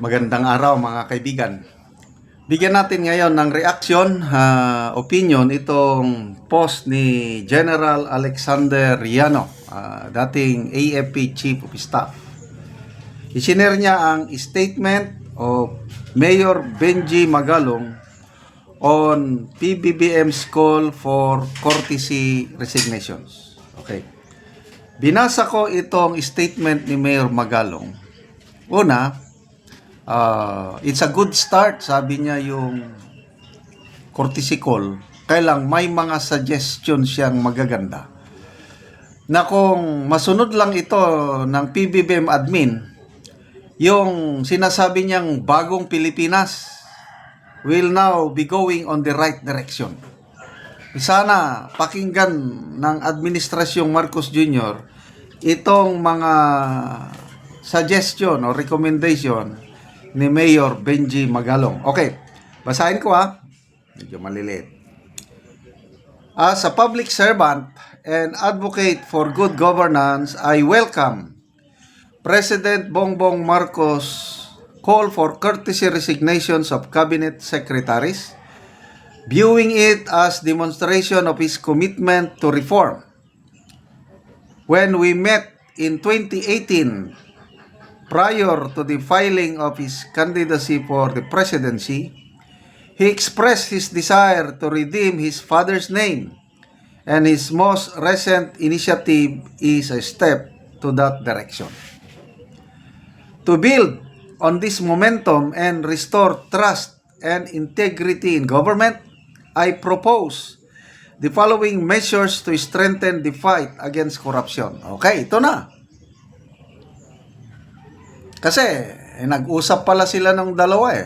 Magandang araw mga kaibigan. Bigyan natin ngayon ng reaction, opinion itong post ni General Alexander Riano, dating AFP Chief of Staff. Isinare niya ang statement of Mayor Benji Magalong on PBBM's call for courtesy resignations. Okay. Binasa ko itong statement ni Mayor Magalong. Una, it's a good start, sabi niya yung courtesy call. Kailang may mga suggestions siyang magaganda na kung masunod lang ito ng PBBM admin, yung sinasabi niyang bagong Pilipinas will now be going on the right direction. Sana pakinggan ng Administrasyong Marcos Jr. itong mga suggestion o recommendation ni Mayor Benji Magalong. Okay, basahin ko medyo maliliit. As a public servant and advocate for good governance, I welcome President Bongbong Marcos' call for courtesy resignations of cabinet secretaries, viewing it as demonstration of his commitment to reform. When we met in 2018, prior to the filing of his candidacy for the presidency, he expressed his desire to redeem his father's name, and his most recent initiative is a step to that direction. To build on this momentum and restore trust and integrity in government, I propose the following measures to strengthen the fight against corruption. Okay, ito na. Kasi nag-usap pala sila ng dalawa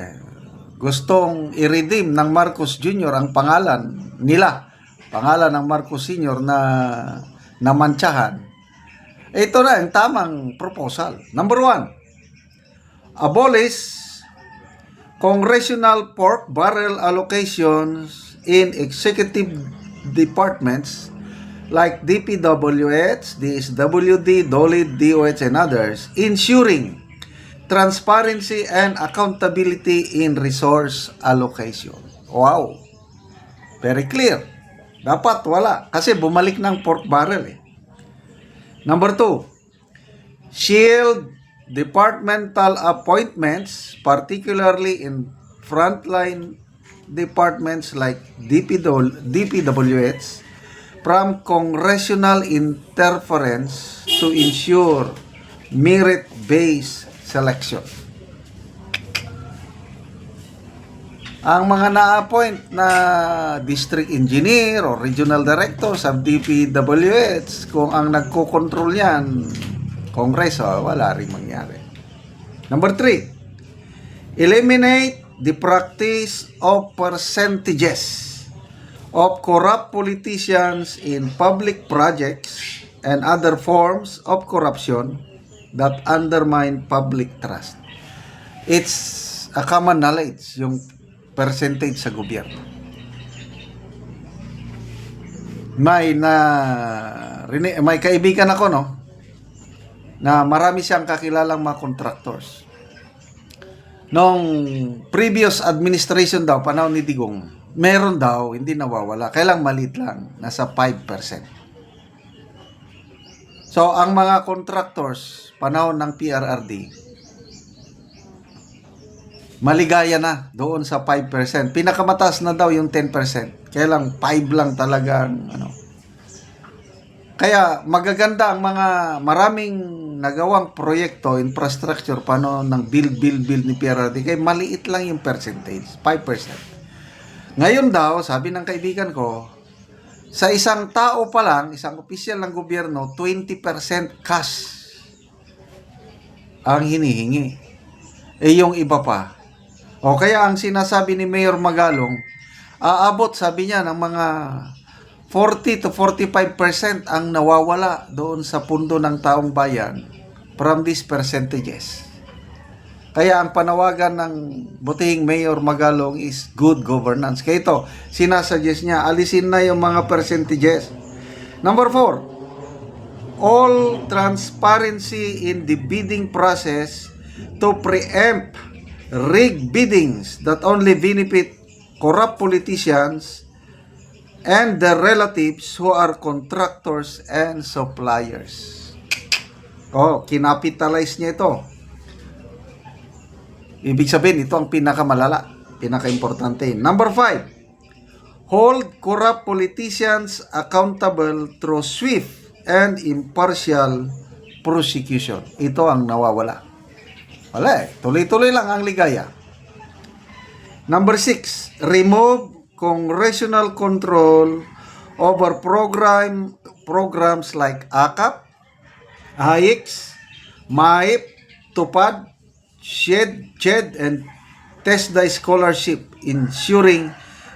Gustong i-redeem ng Marcos Jr. ang pangalan nila. Pangalan ng Marcos Sr. na namantsahan. Ito na ang tamang proposal. Number 1, abolish congressional pork barrel allocations in executive departments like DPWH, DSWD, DOLID, DOH, and others, ensuring transparency and accountability in resource allocation. Wow! Very clear. Dapat wala. Kasi bumalik ng pork barrel Number 2, shield departmental appointments, particularly in frontline departments like DPWH, from congressional interference to ensure merit-based selection. Ang mga na-appoint na district engineer o regional director sa DPWH, kung ang nagko-control yan, Kongreso, wala rin mangyari. Number 3, eliminate the practice of percentages of corrupt politicians in public projects and other forms of corruption that undermine public trust. It's a common knowledge, yung percentage sa gobyerno. May kaibigan ako, na marami siyang kakilalang mga contractors. Nung previous administration daw, panahon ni Digong, meron daw, hindi nawawala. Kailang maliit lang, nasa 5%. So, ang mga contractors, panahon ng PRRD, maligaya na doon sa 5%. Pinakamataas na daw yung 10%. Kaya lang 5 lang talagang Kaya magaganda ang mga maraming nagawang proyekto, infrastructure, panahon ng build ni PRRD. Kaya maliit lang yung percentage, 5%. Ngayon daw, sabi ng kaibigan ko, sa isang tao pa lang, isang opisyal ng gobyerno, 20% cash ang hinihingi. Yung iba pa. O kaya ang sinasabi ni Mayor Magalong, aabot, sabi niya, ng mga 40 to 45% ang nawawala doon sa pundo ng taong bayan from these percentages. Kaya ang panawagan ng butihing Mayor Magalong is good governance. Kaya ito, sinasuggest niya, alisin na yung mga percentages. Number 4, all transparency in the bidding process to preempt rigged biddings that only benefit corrupt politicians and their relatives who are contractors and suppliers. Oh, kinapitalize niya ito. Ibig sabihin, ito ang pinakamalala, pinaka-importante. Number 5, hold corrupt politicians accountable through swift and impartial prosecution. Ito ang nawawala. Wala eh. Tuloy-tuloy lang ang ligaya. Number 6, remove congressional control over programs like AKAP, AIX, MAIP, TUPAD, SHED, and TESDA scholarship, ensuring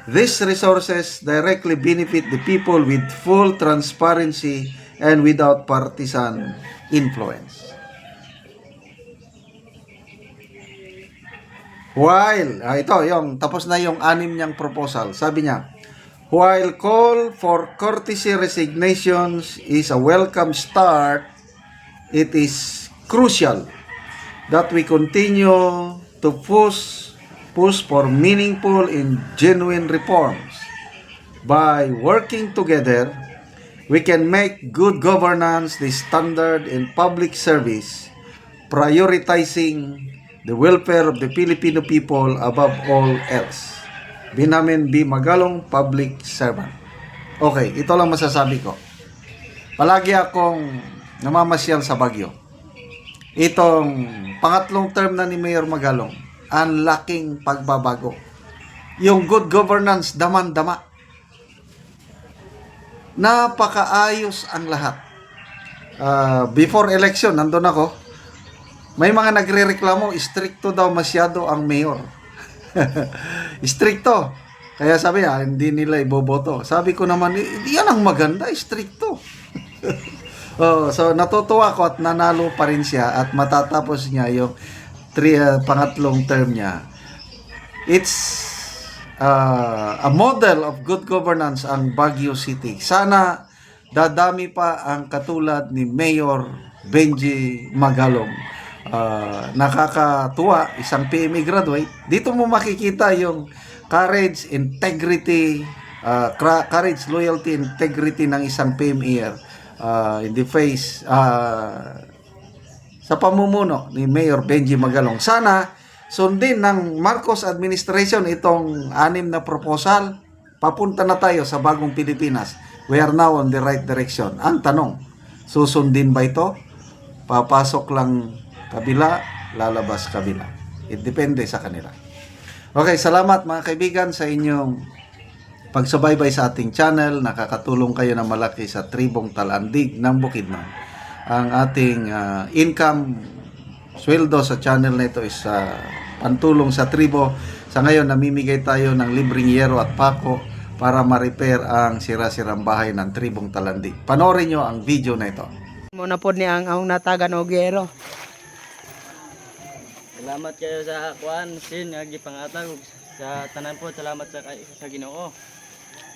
these resources directly benefit the people with full transparency and without partisan influence. While, ito, yung, tapos na yung 6 niyang proposal. Sabi niya, while call for courtesy resignations is a welcome start, it is crucial that we continue to push for meaningful and genuine reforms. By working together, we can make good governance the standard in public service, prioritizing the welfare of the Filipino people above all else. Benjamin B. Magalong, Public Servant. Okay, ito lang masasabi ko. Palagi akong namamasyal sa Baguio. Itong pangatlong term na ni Mayor Magalong, ang laking pagbabago. Yung good governance, daman-dama. Napakaayos ang lahat. Before election, nandun ako. May mga nagrereklamo, stricto daw masyado ang mayor. Stricto. Kaya sabi niya, hindi nila iboboto. Sabi ko naman, yan ang maganda, stricto. So natutuwa ko at nanalo pa rin siya at matatapos niya yung pangatlong term niya. It's a model of good governance ang Baguio City. Sana dadami pa ang katulad ni Mayor Benji Magalong. Nakakatuwa, isang PME graduate. Dito mo makikita yung courage, integrity, courage, loyalty, integrity ng isang PME in the face sa pamumuno ni Mayor Benji Magalong. Sana sundin ng Marcos administration itong 6 na proposal. Papunta na tayo sa bagong Pilipinas. We are now on the right direction. Ang tanong, susundin ba ito? Papasok lang kabila, lalabas kabila. It depende sa kanila. Okay, salamat mga kaibigan sa inyong pagsubaybay sa ating channel. Nakakatulong kayo na malaki sa tribong Talandig ng Bukidnon. Ang ating income, sweldo sa channel na ito is pantulong sa tribo. Sa ngayon, namimigay tayo ng libreng yero at pako para ma-repair ang sira-sirang bahay ng tribong Talandig. Panoorin nyo ang video na ito. Muna po ni ang natagan og yero. Salamat kayo sa kuan sin nga gipangatag sa tanan po. Salamat sa Ginoo.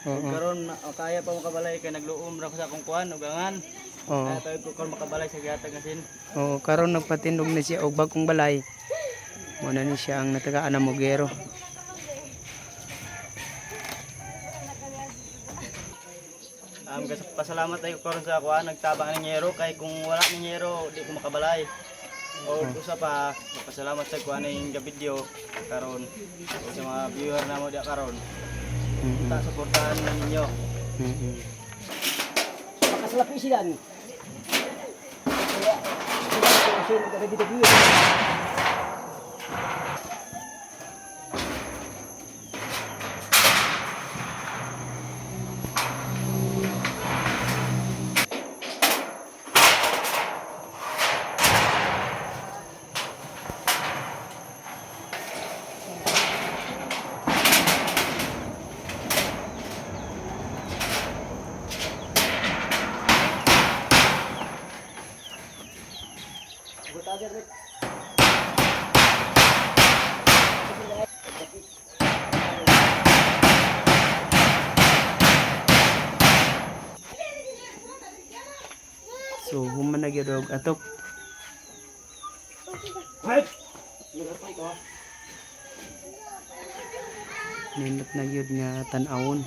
Karon kaya pa mo kabalay kay nagluom ra ko sa akong kuan ug angan. Kaya tayo ko karon makabalay sa gihatag nga sin. Karon nagpatindog na siya og bagong balay. Muna ni siya ang natagaan ng Mogero. Pasalamat tayo karon sa kuan nagtabang ng yero kay kung wala ng yero di ko makabalay. O usa pa pasalamat sa kuan ning video karon sa mga viewer namo dia karon. Ta suportahan ninyo. Makasalapi sila ni. So, human na gyud og atok. nindot na gyud nga tan-awon.